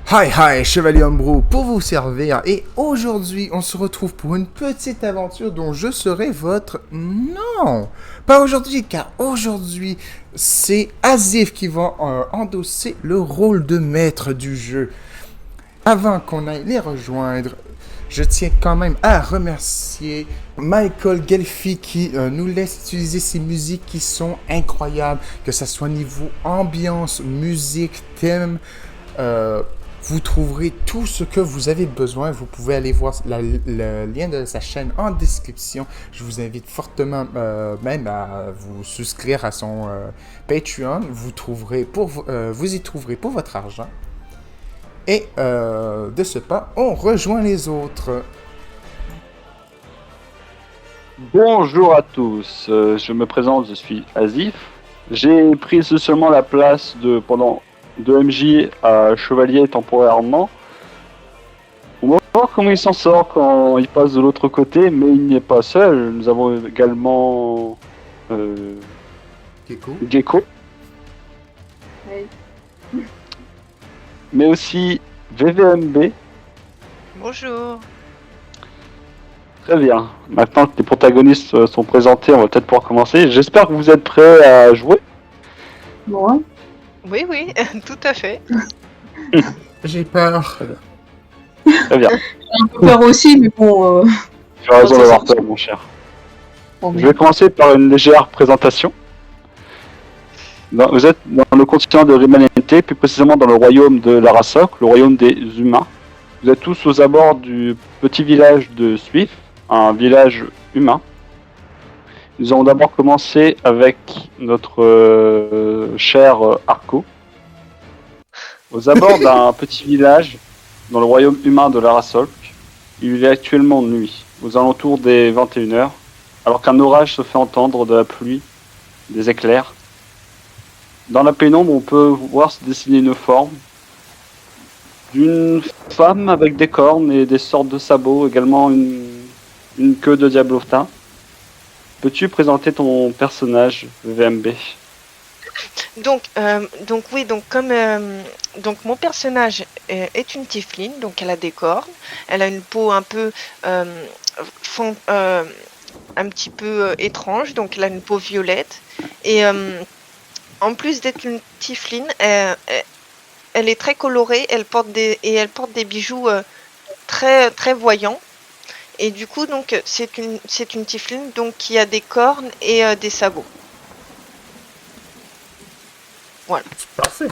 Hi hi, Chevalier Umbro pour vous servir et aujourd'hui on se retrouve pour une petite aventure dont je serai votre... Non, pas aujourd'hui car aujourd'hui c'est Azif qui va endosser le rôle de maître du jeu. Avant qu'on aille les rejoindre, je tiens quand même à remercier Michael Gelfi qui nous laisse utiliser ces musiques qui sont incroyables, que ce soit niveau ambiance, musique, thème. Vous trouverez tout ce que vous avez besoin. Vous pouvez aller voir le lien de sa chaîne en description. Je vous invite fortement même à vous souscrire à son Patreon. Vous y trouverez pour votre argent. Et de ce pas, on rejoint les autres. Bonjour à tous, je me présente, je suis Azif. J'ai pris seulement la place de MJ à Chevalier temporairement. On va voir comment il s'en sort quand il passe de l'autre côté, mais il n'est pas seul. Nous avons également Gecko. Oui. Mais aussi VVMB. Bonjour. Très bien. Maintenant que les protagonistes sont présentés, on va peut-être pouvoir commencer. J'espère que vous êtes prêts à jouer. Bon. Oui, tout à fait. J'ai peur. Très bien. J'ai un peu peur aussi, mais bon. Tu as raison d'avoir peur, mon cher. Je vais commencer par une légère présentation. Vous êtes dans le continent de Rimanente, plus précisément dans le royaume de Larasok, le royaume des humains. Vous êtes tous aux abords du petit village de Suif, un village humain. Nous allons d'abord commencer avec notre cher Arco. Aux abords d'un petit village dans le royaume humain de Larasok, il est actuellement nuit, aux alentours des 21h, alors qu'un orage se fait entendre, de la pluie, des éclairs. Dans la pénombre, on peut voir se dessiner une forme d'une femme avec des cornes et des sortes de sabots, également une queue de diablotin. Peux-tu présenter ton personnage, VMB ? Donc mon personnage est une tiefling, donc elle a des cornes, elle a une peau un peu un petit peu étrange, donc elle a une peau violette et en plus d'être une tiefling, elle est très colorée, elle porte des bijoux très très voyants. Et du coup, donc, c'est une tiefling donc qui a des cornes et des sabots. Voilà. Parfait.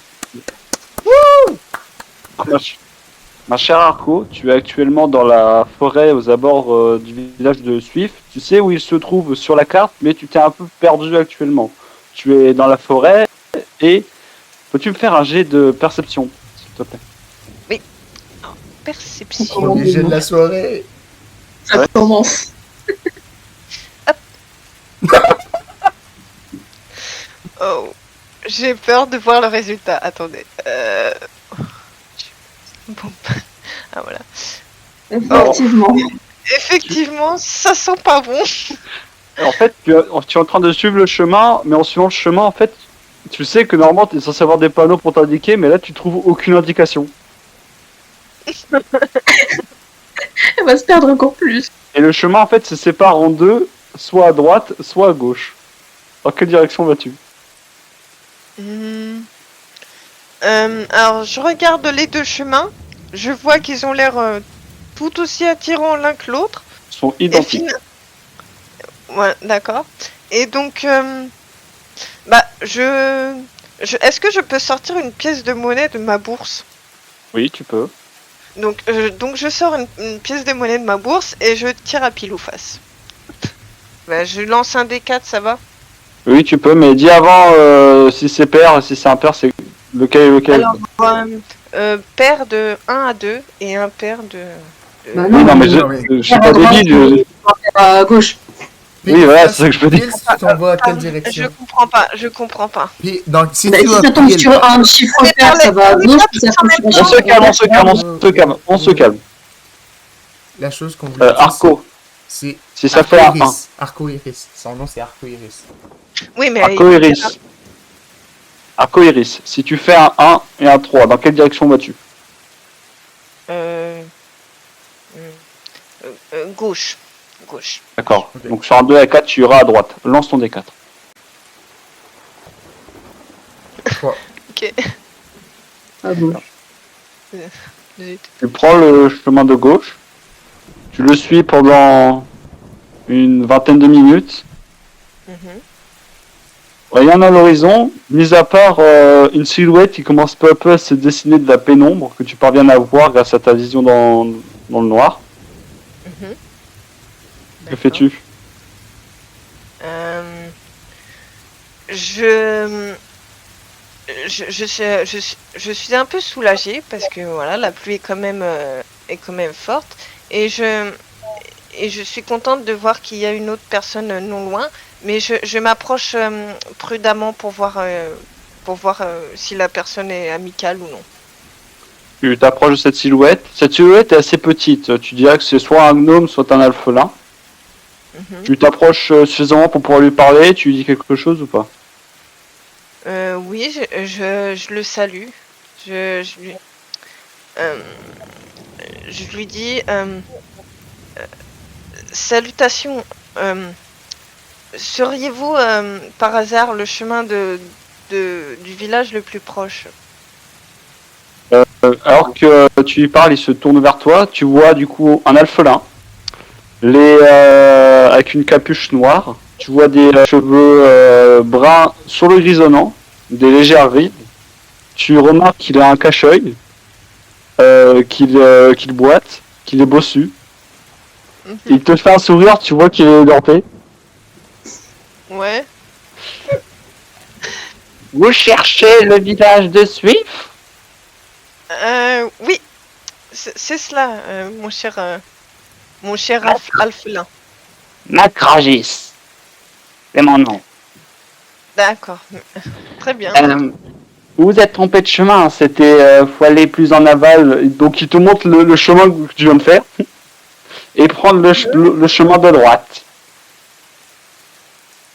Ma chère Arco, tu es actuellement dans la forêt aux abords du village de Suif. Tu sais où il se trouve sur la carte, mais tu t'es un peu perdu actuellement. Tu es dans la forêt et peux-tu me faire un jet de perception, s'il te plaît ? Oui. Perception. Premier jet de la soirée. Ça commence. Oh, j'ai peur de voir le résultat. Attendez. Bon. Ah voilà. Effectivement. Effectivement, ça sent pas bon. En fait, tu es en train de suivre le chemin, mais en suivant le chemin, en fait, tu sais que normalement tu es censé avoir des panneaux pour t'indiquer, mais là tu trouves aucune indication. Elle va se perdre encore plus. Et le chemin en fait se sépare en deux, soit à droite, soit à gauche. Dans quelle direction vas-tu ? Alors, je regarde les deux chemins. Je vois qu'ils ont l'air tout aussi attirants l'un que l'autre. Ils sont identiques. Ouais, d'accord. Et donc, est-ce que je peux sortir une pièce de monnaie de ma bourse ? Oui, tu peux. Donc je sors une pièce de monnaie de ma bourse et je tire à pile ou face. Je lance un D4, ça va ? Oui, tu peux, mais dis avant si c'est pair, si c'est impair, c'est lequel est lequel. Alors, paire de 1 à 2 et un paire de... Bah Oui, non, mais je suis pas débile. À gauche. Oui, voilà, c'est ça que je veux dire. Tu t'envoies à quelle direction? Je comprends pas. Puis, donc, si Bah, tu si vas ça tombe pile- sur un chiffre pair, ça va à gauche, puis ça tombe sur un On se chiffre calme, impair, on se calme. La chose qu'on voulait dire, Arco, c'est si ça fait un 1. Arco Iris. Son nom, c'est Arco Iris. Oui, mais... Arco Iris, si tu fais un 1 et un 3, dans quelle direction vas-tu ? Euh, Gauche. Gauche. D'accord. Ok. Donc sur un 2 à 4, tu iras à droite. Lance ton D4. Ok. À gauche. Zut. Tu prends le chemin de gauche. Tu le suis pendant une vingtaine de minutes. Mhm. Rien à l'horizon, mis à part une silhouette qui commence peu à peu à se dessiner de la pénombre que tu parviens à voir grâce à ta vision dans le noir. Mhm. Que D'accord. fais-tu? Euh, je, je suis un peu soulagée parce que voilà, la pluie est quand même forte et je suis contente de voir qu'il y a une autre personne non loin, mais je m'approche prudemment pour voir si la personne est amicale ou non. Tu t'approches de cette silhouette. Cette silhouette est assez petite. Tu dirais que c'est soit un gnome, soit un alphelin. Mhm. Tu t'approches suffisamment pour pouvoir lui parler. Tu lui dis quelque chose ou pas? Oui, je le salue. Je lui, euh, je lui dis salutations. Seriez-vous par hasard le chemin du village le plus proche? Alors que tu lui parles, il se tourne vers toi. Tu vois du coup un alphelin, avec une capuche noire. Tu vois des cheveux bruns sur le grisonnant, des légères rides. Tu remarques qu'il a un cache-œil, qu'il boite, qu'il est bossu. Mhm. Il te fait un sourire, tu vois qu'il est denté. Ouais. Vous cherchez le village de Suif? Oui, c'est cela, mon cher Alphelin. Macragis. C'est mon nom. D'accord. Très bien. Vous vous êtes trompé de chemin, faut aller plus en aval. Donc il te montre le chemin que tu viens de faire. Et prendre le chemin de droite.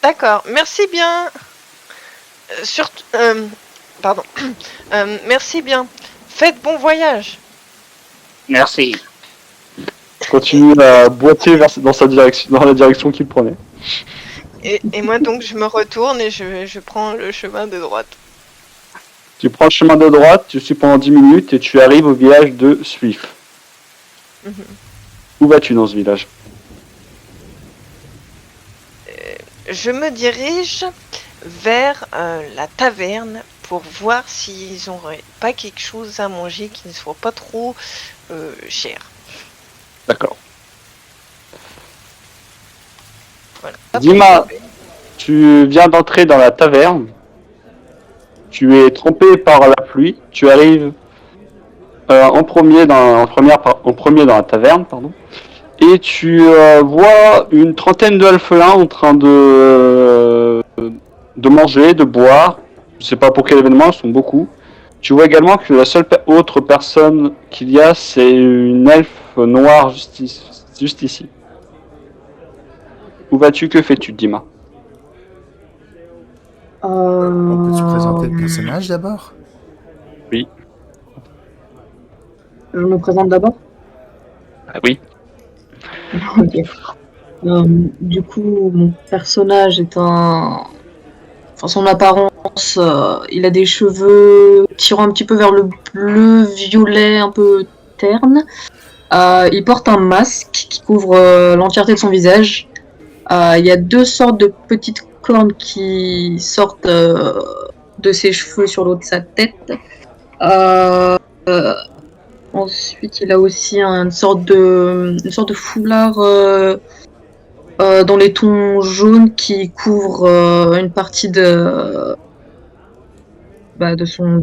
D'accord. Merci bien. Surtout, pardon. Merci bien. Faites bon voyage. Merci. Continue à boiter dans la direction qu'il prenait. Et moi donc je me retourne et je prends le chemin de droite. Tu prends le chemin de droite, tu suis pendant 10 minutes et tu arrives au village de Suif. Mhm. Où vas-tu dans ce village? Je me dirige vers la taverne pour voir s'ils n'auraient pas quelque chose à manger qui ne soit pas trop cher. D'accord. Voilà. Dima, tu viens d'entrer dans la taverne. Tu es trempé par la pluie. Tu arrives en premier dans la taverne, pardon. Et tu vois une trentaine de alphelins en train de manger, de boire. Je sais pas pour quel événement, ils sont beaucoup. Tu vois également que la seule autre personne qu'il y a, c'est une elfe noire juste ici. Où vas-tu? Que fais-tu, Dima? On peut-tu présenter le personnage d'abord? Oui. Je me présente d'abord. Ah oui. Ok. Du coup, mon personnage est un. Enfin, son apparence, il a des cheveux tirant un petit peu vers le bleu-violet, un peu terne. Il porte un masque qui couvre l'entièreté de son visage. Il y a deux sortes de petites cornes qui sortent de ses cheveux sur le haut de sa tête. Ensuite, il a aussi une sorte de foulard dans les tons jaunes qui couvre une partie de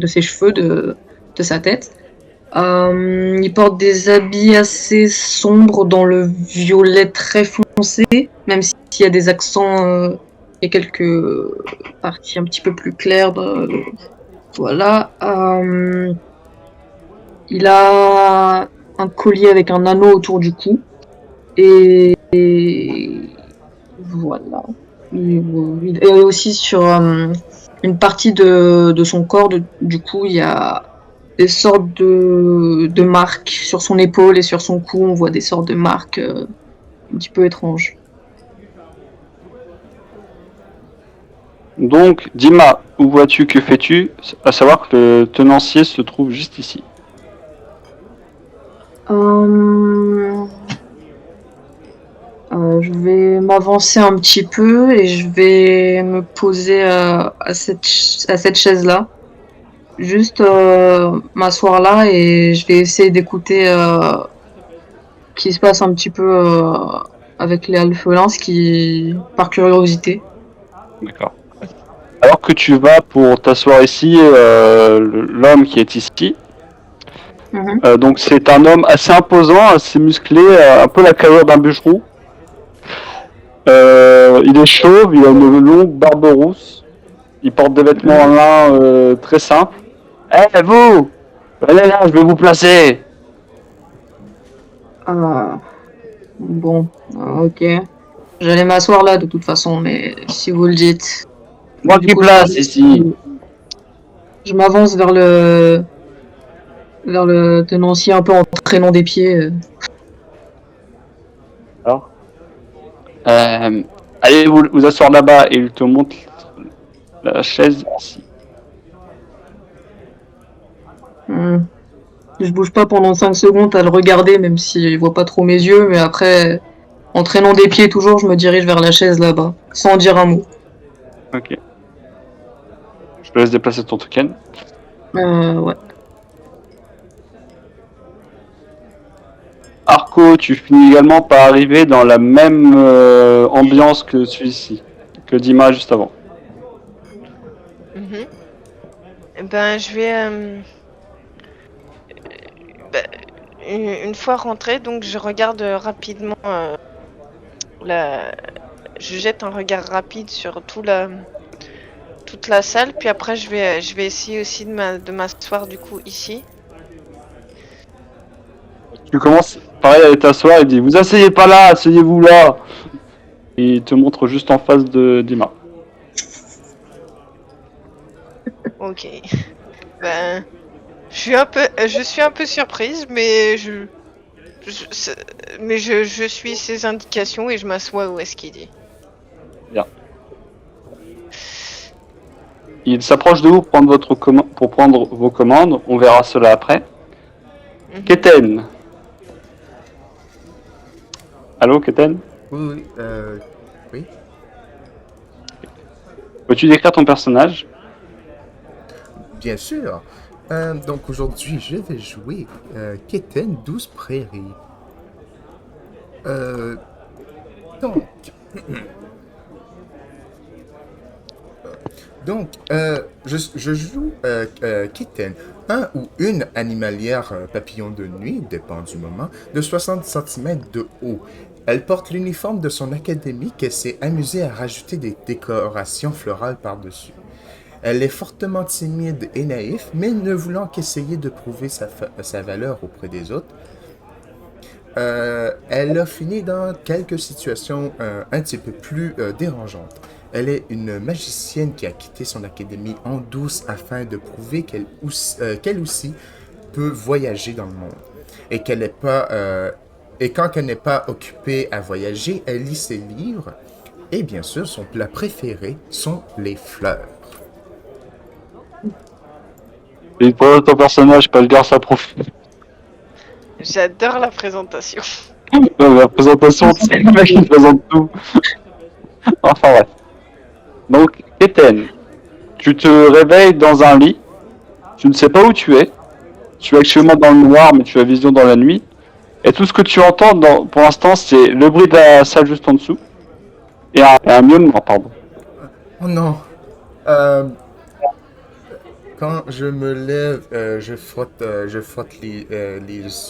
ses cheveux, de sa tête. Il porte des habits assez sombres dans le violet très foncé, même s'il y a des accents et quelques parties un petit peu plus claires. Voilà. Il a un collier avec un anneau autour du cou. Et voilà. Il est aussi sur une partie de son corps, du coup, il y a des sortes de marques sur son épaule et sur son cou. On voit des sortes de marques un petit peu étranges. Donc, Dima, où vois-tu, que fais-tu? À savoir que le tenancier se trouve juste ici. Je vais m'avancer un petit peu et je vais me poser à cette chaise-là. Juste m'asseoir là et je vais essayer d'écouter ce qui se passe un petit peu avec les alphelins, par curiosité. D'accord. Alors que tu vas pour t'asseoir ici, l'homme qui est ici, donc c'est un homme assez imposant, assez musclé, un peu la carrure d'un bûcheron. Il est chauve, il a une longue barbe rousse, il porte des vêtements en lin très simples. Eh vous, allez là, je vais vous placer. Bon, ok. J'allais m'asseoir là de toute façon, mais si vous le dites. Moi Du qui coup, place ici. Je m'avance vers le tenancier un peu en traînant des pieds. Alors, allez vous asseoir là-bas et il te montre la chaise ici. Je bouge pas pendant 5 secondes à le regarder, même s'il voit pas trop mes yeux, mais après, en traînant des pieds toujours, je me dirige vers la chaise là-bas, sans dire un mot. Ok. Je te laisse déplacer ton token. Ouais. Arco, tu finis également par arriver dans la même ambiance que celui-ci, que Dima juste avant. Ben, je vais. Une fois rentré, donc je regarde rapidement je jette un regard rapide sur toute la salle, puis après je vais essayer aussi de m'asseoir du coup ici. Tu commences pareil à t'asseoir et dit vous asseyez pas là, asseyez-vous là. Et il te montre juste en face de Dima. Ok. Ben, je suis un peu surprise, mais je suis ses indications et je m'assois où est-ce qu'il dit. Bien. Il s'approche de vous pour prendre vos commandes. On verra cela après. Keten. Allô, Keten? Oui, oui. Peux-tu décrire ton personnage? Bien sûr. Donc aujourd'hui, je vais jouer Keten 12 Prairies. Donc, je joue Kitten, un ou une animalière papillon de nuit, dépend du moment, de 60 cm de haut. Elle porte l'uniforme de son académie qu'elle s'est amusée à rajouter des décorations florales par-dessus. Elle est fortement timide et naïf, mais ne voulant qu'essayer de prouver sa valeur auprès des autres. Elle a fini dans quelques situations un petit peu plus dérangeantes. Elle est une magicienne qui a quitté son académie en douce afin de prouver qu'elle aussi peut voyager dans le monde. Et qu'elle n'est pas et quand elle n'est pas occupée à voyager, elle lit ses livres. Et bien sûr, son plat préféré sont les fleurs. Et pour ton personnage, pas le garde sa profil. J'adore la présentation. La présentation, c'est le mec qui présente tout. Enfin bref. Donc, Keten, tu te réveilles dans un lit. Tu ne sais pas où tu es. Tu es actuellement dans le noir, mais tu as vision dans la nuit. Et tout ce que tu entends pour l'instant, c'est le bruit de la salle juste en dessous. Et un miaulement, pardon. Oh non. Quand je me lève, je frotte les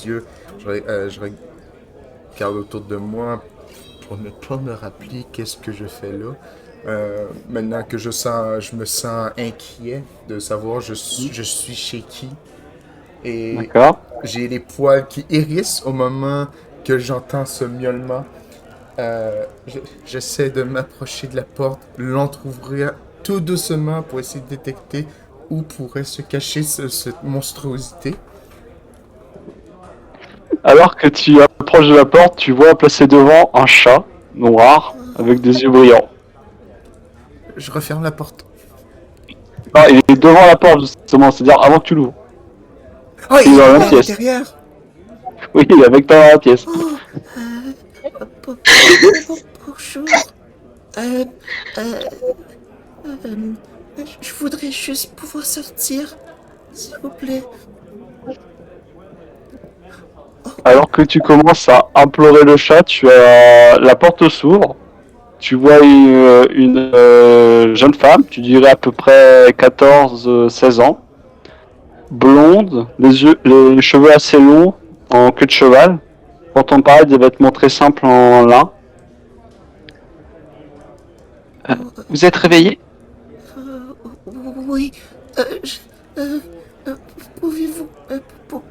yeux. Je regarde autour de moi pour ne pas me rappeler qu'est-ce que je fais là. Maintenant que je me sens inquiet de savoir je suis chez qui. Et j'ai les poils qui hérissent au moment que j'entends ce miaulement. J'essaie de m'approcher de la porte, l'entrouvrir tout doucement pour essayer de détecter où pourrait se cacher cette monstruosité. Alors que tu approches de la porte, tu vois placé devant un chat noir avec des yeux brillants. Je referme la porte. Ah, il est devant la porte justement, c'est-à-dire avant que tu l'ouvres. Oh, Il il est est dans la à pièce. l'intérieur. Oui, il est avec toi dans la pièce. Bonjour. Euh, euh, je voudrais juste pouvoir sortir, s'il vous plaît. Alors que tu commences à implorer le chat, la porte s'ouvre. Tu vois une jeune femme, tu dirais à peu près 14-16 ans, blonde, les cheveux assez longs, en queue de cheval, portant pareil des vêtements très simples en lin. Vous êtes réveillé? Oui. Euh, euh, pouvez-vous,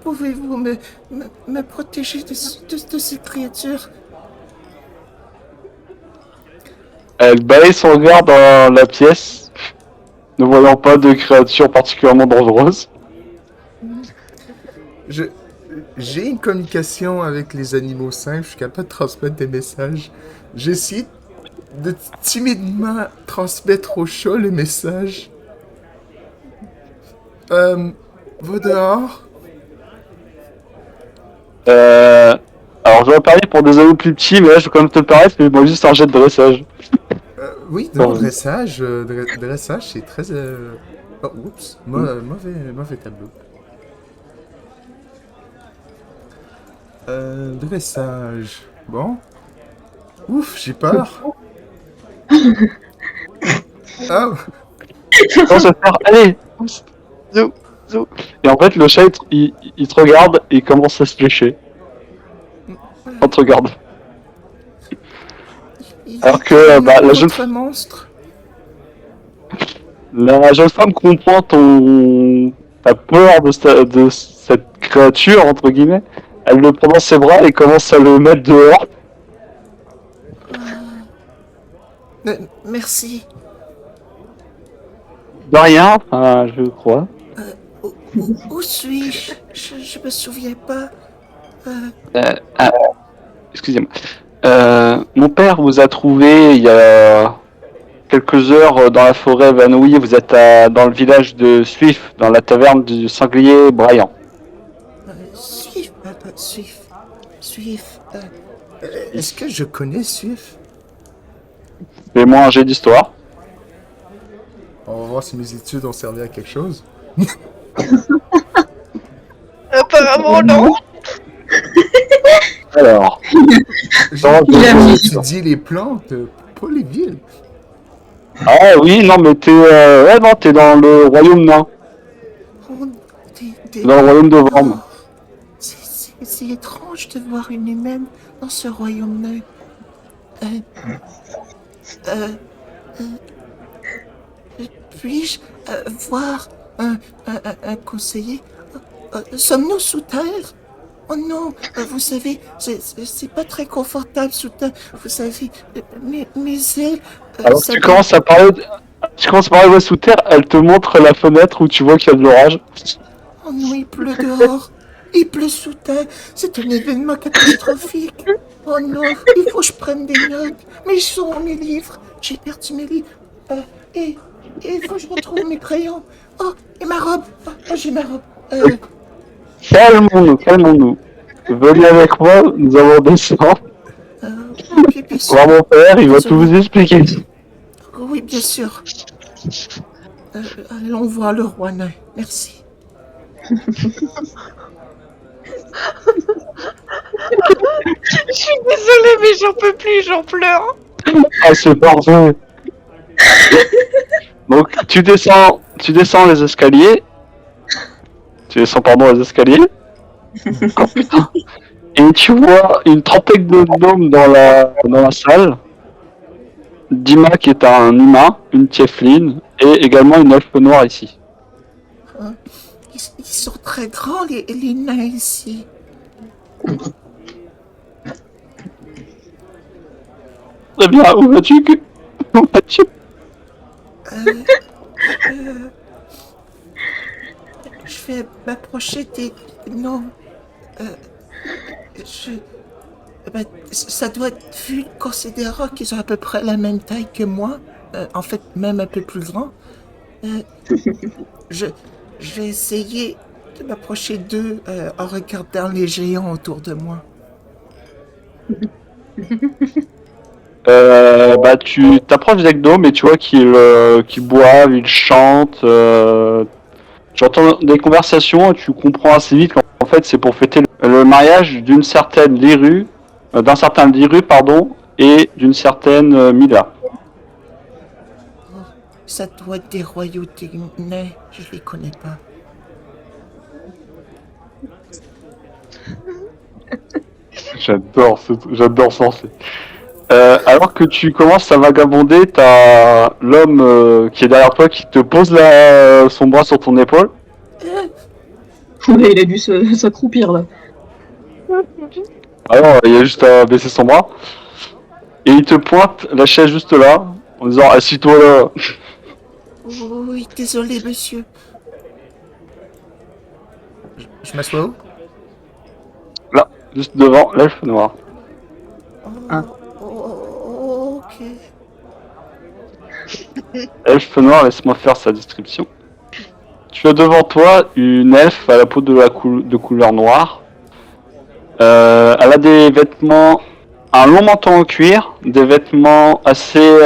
pouvez-vous me protéger de ces créatures? Elle balaye son regard dans la pièce, ne voyant pas de créature particulièrement dangereuse. J'ai une communication avec les animaux simples, je suis capable de transmettre des messages. J'essaie de timidement transmettre au chat le message. Va dehors. Alors j'aurais parié pour des animaux plus petits, mais là je vais quand même te le permettre, mais moi juste un jet de dressage. Oui, non, Oh. dressage, dressage, c'est très... Oh, oups, mauvais tableau. Dressage. Bon. Ouf, j'ai peur. Oh, On se faire, allez, zou, zou. Et en fait le chat il te regarde et il commence à se lécher. On te regarde. Alors que la jeune femme comprend ta peur de cette créature entre guillemets. Elle le prend dans ses bras et commence à le mettre dehors. Merci. De rien, je crois. Où suis-je? Je me souviens pas. Excusez-moi. Mon père vous a trouvé il y a quelques heures dans la forêt évanouie. Vous êtes dans le village de Swift, dans la taverne du sanglier Brian. Suif. est-ce que je connais Suif? Fais-moi un jet d'histoire. On va voir si mes études ont servi à quelque chose. Apparemment, non. Alors, J'ai étudié les plantes, pas les villes. ah oui, non mais t'es dans le royaume nain, dans le royaume de Vorm. C'est étrange de voir une humaine dans ce royaume nain. Puis-je voir un conseiller? Sommes-nous sous terre? Oh non, vous savez, c'est pas très confortable sous terre. Vous savez, mes ailes... Alors tu commences à parler, ouais, sous terre, elle te montre la fenêtre où tu vois qu'il y a de l'orage. Oh non, il pleut dehors. Il pleut sous terre. C'est un événement catastrophique. Oh non, il faut que je prenne des notes. Mais ils sont mes livres. J'ai perdu mes livres. Et il faut que je retrouve mes crayons. Oh, et ma robe. Oh, j'ai ma robe. Calmons-nous. Venez avec moi, nous allons descendre. Oui, bien sûr. Voir mon père, il va tout vous expliquer. Oui, bien sûr. Allons voir le roi nain. Merci. Je suis désolée, mais j'en peux plus, j'en pleure. Ah, c'est parfait. Donc, tu descends les escaliers. Tu descends, pardon, les escaliers. Oh, putain. Et tu vois une trentaine de gnomes dans la salle. Dima qui est un humain, une tiefling, et également une elfe noire ici. Ils sont très grands, les nains ici. Très bien, où vas-tu? vais m'approcher des... Non. Euh, je... Ben, ça doit être vu, considérant qu'ils ont à peu près la même taille que moi. En fait, même un peu plus grand. Euh, je, je vais essayer de m'approcher d'eux en regardant les géants autour de moi. Tu t'approches des gnomes et tu vois qu'ils boivent, ils chantent. Tu entends des conversations et tu comprends assez vite qu'en fait c'est pour fêter le mariage d'une certaine Liru, d'un certain Liru pardon, et d'une certaine Mila. Ça doit être des royautés nains, je les connais pas. J'adore Sensei. Alors que tu commences à vagabonder, t'as l'homme qui est derrière toi qui te pose son bras sur ton épaule. Mais il a dû s'accroupir là. Alors, il y a juste à baisser son bras. Et il te pointe la chaise juste là, en disant assis-toi là. Oui, désolé, monsieur. Je m'assois où? Là, juste devant l'elfe noir. Ah. Ok. Elfe noir, laisse-moi faire sa description. Tu as devant toi une elfe à la peau de couleur noire. Elle a des vêtements, un long manteau en cuir, des vêtements assez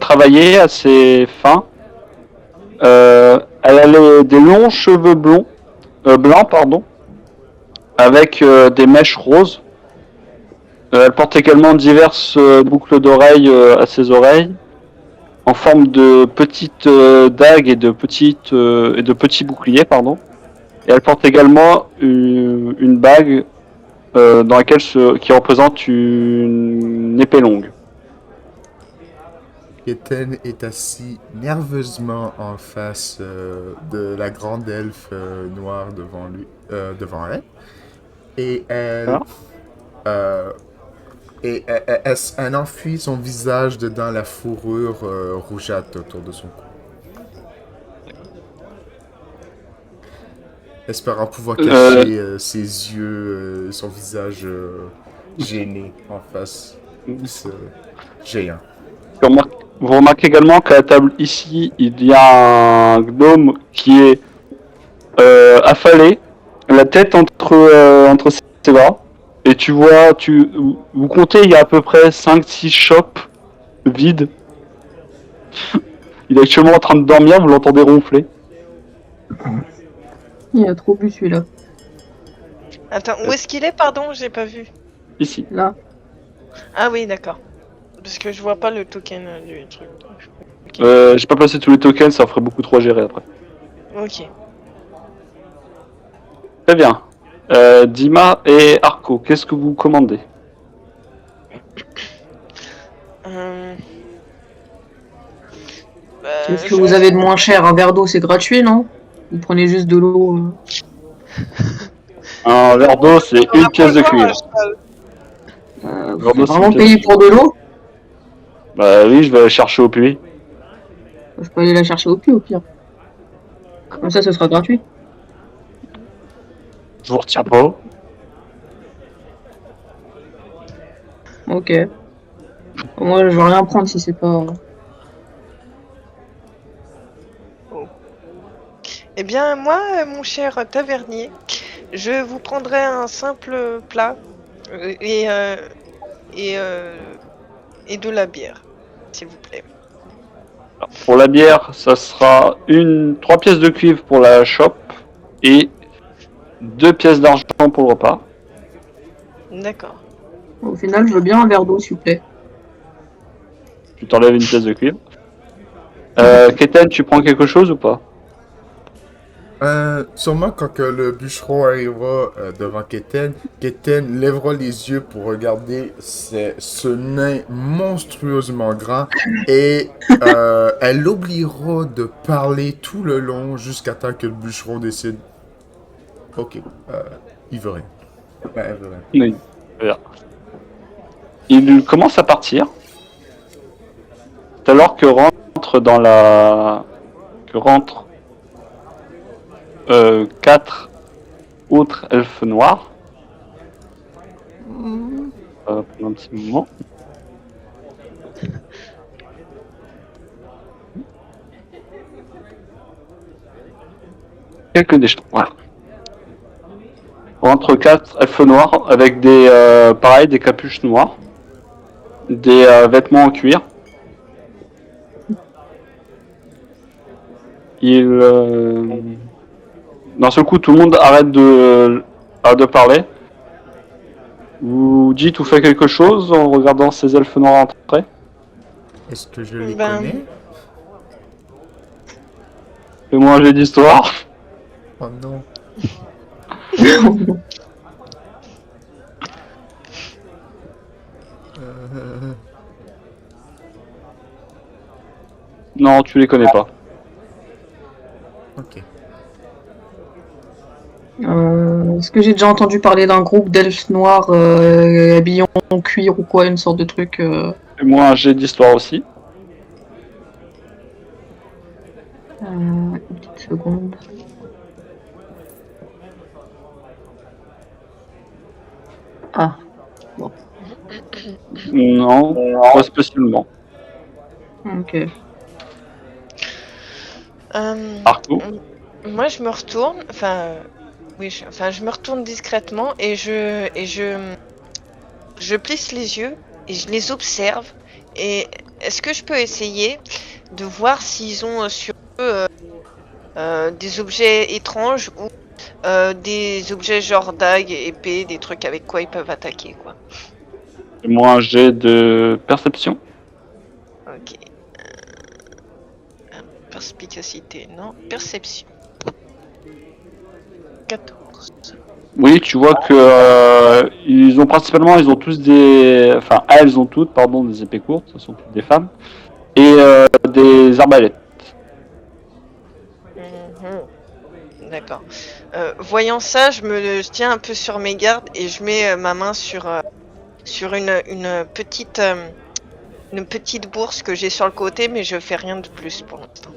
travaillés, assez fins. Elle a des longs cheveux blancs, pardon, avec des mèches roses. Elle porte également diverses boucles d'oreilles à ses oreilles, en forme de petites dagues et de petits boucliers, pardon. Et elle porte également une bague dans laquelle qui représente une épée longue. Keten est assis nerveusement en face de la grande elfe noire devant elle. Et elle, Ah. elle enfuit son visage dedans la fourrure rougeâtre autour de son cou. Espérant pouvoir cacher ses yeux, son visage gêné en face de ce géant. Vous remarquez également qu'à la table ici, il y a un gnome qui est affalé, la tête entre ses bras. Et tu vois, vous comptez, il y a à peu près 5-6 chopes vides. Il est actuellement en train de dormir, vous l'entendez ronfler. Il a trop bu celui-là. Attends, où est-ce qu'il est, pardon? J'ai pas vu. Ici. Là. Ah oui, d'accord. Parce que je vois pas le token du truc. J'ai pas passé tous les tokens, ça ferait beaucoup trop à gérer après. Ok. Très bien. Dima et Arco, qu'est-ce que vous commandez? Qu'est-ce que vous avez de moins cher? Un verre d'eau, c'est gratuit, non? Vous prenez juste de l'eau. Un verre d'eau, c'est une pièce de cuivre. Vous avez vraiment payé pour de l'eau? Bah oui, je vais aller chercher au puits. Je peux aller la chercher au puits au pire. Comme ça, ce sera gratuit. Je vous retiens pas. Ok. Moi, je vais rien prendre si c'est pas. Eh bien, moi, mon cher tavernier, je vous prendrai un simple plat et de la bière, s'il vous plaît. Alors, pour la bière, ça sera 3 pièces de cuivre pour la chope et 2 pièces d'argent pour le repas. D'accord. Au final, je veux bien un verre d'eau, s'il vous plaît. Tu t'enlèves une pièce de cuivre. Keten, tu prends quelque chose ou pas? Sûrement quand que le bûcheron arrivera devant Keten, Keten lèvera les yeux pour regarder ce nain monstrueusement grand et elle l'oubliera de parler tout le long jusqu'à temps que le bûcheron décide. Ok, il veut rien. Ouais, elle veut rien. Oui. Voilà. Il commence à partir. C'est alors que rentre 4 autres elfes noirs. Pendant un petit moment. Quelques déchets. Voilà. Entre 4 elfes noirs avec des pareil, des capuches noires, des vêtements en cuir. D'un seul coup, tout le monde arrête de parler. Vous dites ou faites quelque chose en regardant ces elfes noirs entrer. Est-ce que je les Ben, connais? Fais-moi un jet d'histoire. Oh non. Euh, Non, tu les connais pas. ok. Est-ce que j'ai déjà entendu parler d'un groupe d'elfes noirs habillés en cuir ou quoi, une sorte de truc Fais-moi un jet d'histoire aussi. Une petite seconde. Ah, Non, pas spécialement. ok. Arco. Moi, je me retourne, oui, je me retourne discrètement et je plisse les yeux et je les observe. Et est-ce que je peux essayer de voir s'ils ont sur eux des objets étranges ou des objets genre dagues, épées, des trucs avec quoi ils peuvent attaquer, quoi. Fais-moi un jet de perception. Ok. Perspicacité, non. Perception. 14. Oui, tu vois que ils ont tous des, enfin elles ont toutes, pardon, des épées courtes, ce sont toutes des femmes, et des arbalètes. Mhm. D'accord. Voyant ça, je tiens un peu sur mes gardes et je mets ma main sur une petite bourse que j'ai sur le côté, mais je fais rien de plus pour l'instant.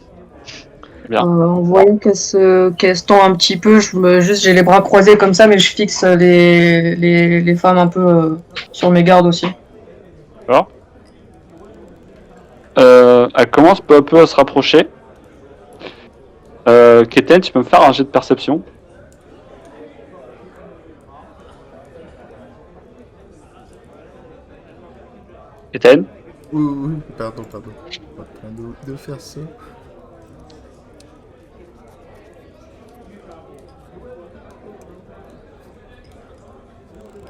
En voyant qu'elle se tend un petit peu, j'ai les bras croisés comme ça, mais je fixe les femmes un peu sur mes gardes aussi. D'accord. Elle commence peu à peu à se rapprocher. Keten, tu peux me faire un jet de perception. Keten. Oui, pardon. Je suis pas en train de faire ça.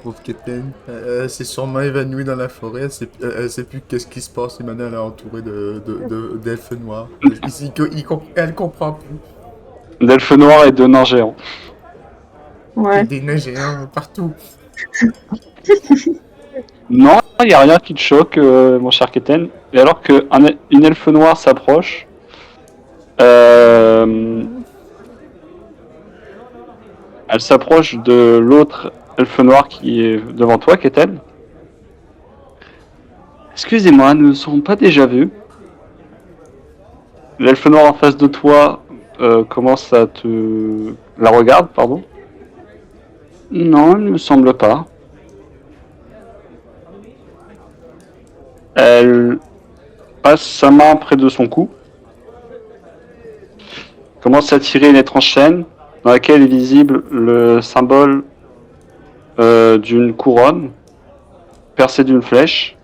Pauvre Keten, elle s'est sûrement évanouie dans la forêt, elle sait plus qu'est-ce qui se passe et maintenant elle est entourée d'elfes noirs. Elle comprend plus. D'elfes noirs et de nains géants. Il y a Ouais. des nains géants partout. Non, il n'y a rien qui te choque, mon cher Keten. Et alors qu'une elfe noire s'approche, elle s'approche de l'autre elfe noir qui est devant toi, Keten. Excusez-moi, nous ne sommes pas déjà vus. L'elfe noir en face de toi commence à te... La regarde, pardon. Non, il ne me semble pas. Elle passe sa main près de son cou. Commence à tirer une étrange chaîne dans laquelle est visible le symbole d'une couronne percée d'une flèche.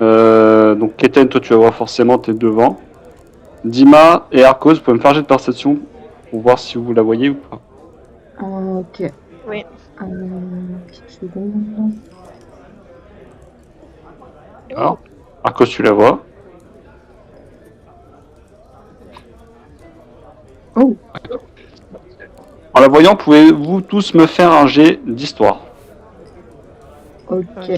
Donc Keten, toi tu vas voir forcément, t'es devant. Dima et Arcos, vous pouvez me faire un jet de perception pour voir si vous la voyez ou pas. Ok. Oui. Petite seconde. Alors, Arcos, tu la vois. Oh. En la voyant, pouvez-vous tous me faire un jet d'histoire? Ok. Ok.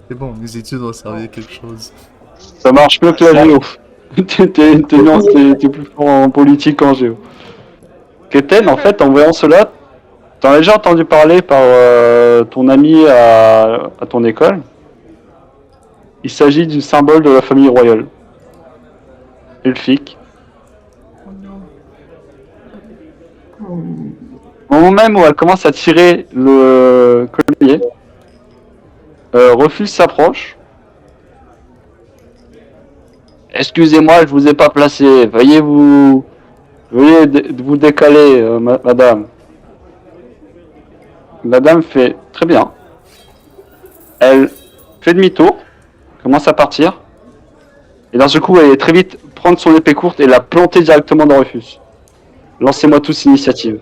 C'est bon, mes études ont servi à quelque chose. Ça marche mieux que la géo. T'es plus fort en politique qu'en géo. Keten, en fait, en voyant cela, t'en as déjà entendu parler par ton ami à ton école. Il s'agit du symbole de la famille royale. elfique. Oh non. Au moment même où elle commence à tirer le collier, Rufus s'approche. Excusez-moi, je vous ai pas placé. Veuillez vous décaler, madame. Madame fait très bien. Elle fait demi-tour, commence à partir. Et d'un seul coup, elle est très vite prendre son épée courte et la planter directement dans Rufus. Lancez-moi tous initiative.